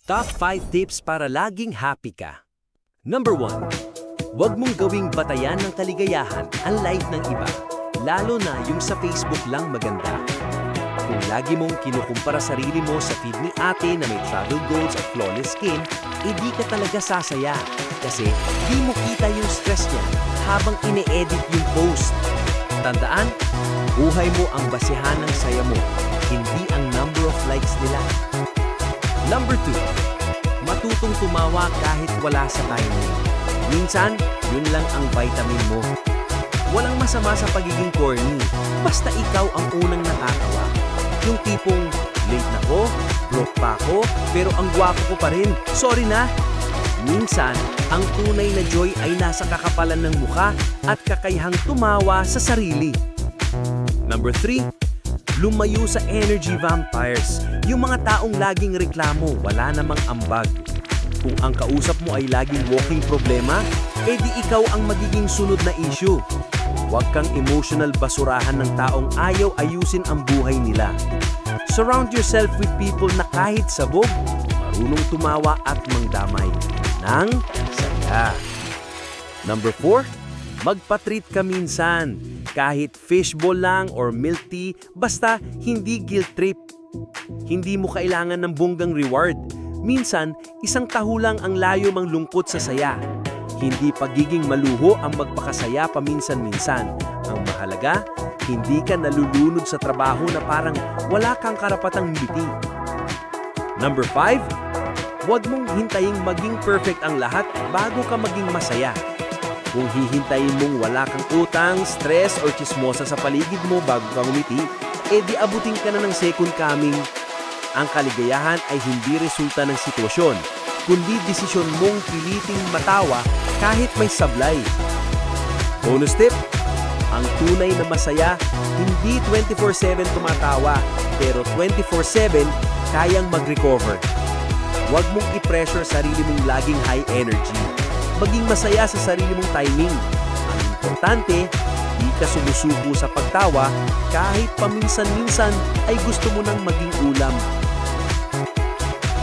Top 5 tips para laging happy ka. Number 1. Huwag mong gawing batayan ng kaligayahan ang life ng iba, lalo na yung sa Facebook lang maganda. Kung lagi mong kinukumpara sarili mo sa feed ni ate na may travel goals at flawless skin, di ka talaga sasaya kasi di mo kita yung stress niya habang ine-edit yung post. Tandaan, buhay mo ang basehan ng saya mo, hindi ang number of likes nila. Number 2. Matutong tumawa kahit wala sa timing. Minsan, yun lang ang vitamin mo. Walang masama sa pagiging corny, basta ikaw ang unang natatawa. Yung tipong, late na ko, broke pa ako, pero ang gwapo ko pa rin, sorry na. Minsan, ang tunay na joy ay nasa kakapalan ng mukha at kakayahang tumawa sa sarili. Number 3. Lumayo sa energy vampires. Yung mga taong laging reklamo, wala namang ambag. Kung ang kausap mo ay laging walking problema, di ikaw ang magiging sunod na issue. Huwag kang emotional basurahan ng taong ayaw ayusin ang buhay nila. Surround yourself with people na kahit sabog, marunong tumawa at mangdamay ng saya. Number 4. Magpa-treat ka minsan. Kahit fishball lang or milk tea, basta hindi guilt trip. Hindi mo kailangan ng bonggang reward. Minsan, isang taho lang ang layo mang lungkot sa saya. Hindi pagiging maluho ang magpakasaya paminsan-minsan. Ang mahalaga, hindi ka nalulunod sa trabaho na parang wala kang karapatang ngumiti. Number 5. Huwag mong hintaying maging perfect ang lahat bago ka maging masaya. Kung hihintayin mong wala kang utang, stress, or chismosa sa paligid mo bago ka ngumiti, di abutin ka na ng second coming. Ang kaligayahan ay hindi resulta ng sitwasyon, kundi desisyon mong piliting matawa kahit may sablay. Bonus tip, ang tunay na masaya, hindi 24/7 tumatawa, pero 24/7 kayang mag-recover. Huwag mong i-pressure sarili mong laging high energy. Maging masaya sa sarili mong timing. Ang importante, di ka sumusuko sa pagtawa kahit paminsan-minsan ay gusto mo nang maging ulam.